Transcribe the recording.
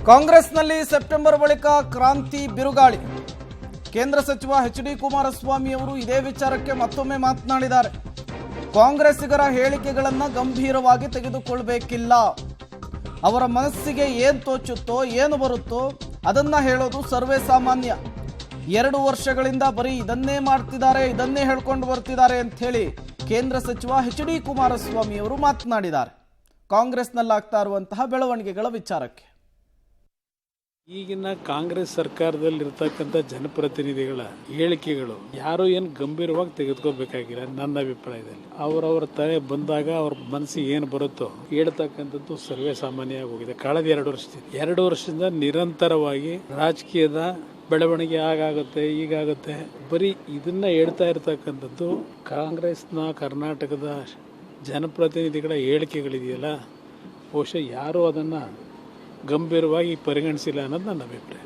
ಕಾಂಗ್ರೆಸ್ನಲ್ಲಿ ಸೆಪ್ಟೆಂಬರ್ ಬಳಿಕ ಕ್ರಾಂತಿ ಬಿರುಗಾಳಿ. ಕೇಂದ್ರ ಸಚಿವ ಎಚ್.ಡಿ. ಕುಮಾರಸ್ವಾಮಿ ಅವರು ಇದೇ ವಿಚಾರಕ್ಕೆ ಮತ್ತೊಮ್ಮೆ ಮಾತನಾಡಿದ್ದಾರೆ. ಕಾಂಗ್ರೆಸ್ಸಿಗರ ಹೇಳಿಕೆಗಳನ್ನು ಗಂಭೀರವಾಗಿ ತೆಗೆದುಕೊಳ್ಳಬೇಕಿಲ್ಲ. ಅವರ ಮನಸ್ಸಿಗೆ ಏನು ತೋಚುತ್ತೋ ಏನು ಬರುತ್ತೋ ಅದನ್ನ ಹೇಳೋದು ಸರ್ವೇ ಸಾಮಾನ್ಯ. 2 ವರ್ಷಗಳಿಂದ ಬರೀ ಇದನ್ನೇ ಮಾಡ್ತಿದ್ದಾರೆ, ಇದನ್ನೇ ಹೇಳ್ಕೊಂಡು ಬರ್ತಿದ್ದಾರೆ ಅಂತ ಹೇಳಿ ಕೇಂದ್ರ ಸಚಿವ ಎಚ್.ಡಿ. ಕುಮಾರಸ್ವಾಮಿ ಅವರು ಮಾತನಾಡಿದ್ದಾರೆ. ಕಾಂಗ್ರೆಸ್ನಲ್ಲಾಗ್ತಾ ಇರುವಂತಹ ಬೆಳವಣಿಗೆಗಳ ವಿಚಾರಕ್ಕೆ. ಈಗಿನ ಕಾಂಗ್ರೆಸ್ ಸರ್ಕಾರದಲ್ಲಿರ್ತಕ್ಕಂಥ ಜನಪ್ರತಿನಿಧಿಗಳ ಹೇಳಿಕೆಗಳು ಯಾರು ಏನು ಗಂಭೀರವಾಗಿ ತೆಗೆದುಕೋಬೇಕಾಗಿಲ್ಲ. ನನ್ನ ಅಭಿಪ್ರಾಯದಲ್ಲಿ ಅವರವರ ತಲೆ ಬಂದಾಗ ಅವ್ರ ಮನಸ್ಸಿಗೆ ಏನು ಬರುತ್ತೋ ಹೇಳ್ತಕ್ಕಂಥದ್ದು ಸರ್ವೇ ಸಾಮಾನ್ಯ ಹೋಗಿದೆ. ಕಳೆದ 2 ವರ್ಷದಿಂದ ನಿರಂತರವಾಗಿ ರಾಜಕೀಯದ ಬೆಳವಣಿಗೆ ಆಗುತ್ತೆ ಈಗಾಗುತ್ತೆ ಬರೀ ಇದನ್ನ ಹೇಳ್ತಾ ಇರ್ತಕ್ಕಂಥದ್ದು ಕಾಂಗ್ರೆಸ್ನ ಕರ್ನಾಟಕದ ಜನಪ್ರತಿನಿಧಿಗಳ ಹೇಳಿಕೆಗಳಿದೆಯಲ್ಲ, ಬಹುಶಃ ಯಾರೂ ಅದನ್ನು ಗಂಭೀರವಾಗಿ ಪರಿಗಣಿಸಿಲ್ಲ ಅನ್ನೋದು ನನ್ನ ಅಭಿಪ್ರಾಯ.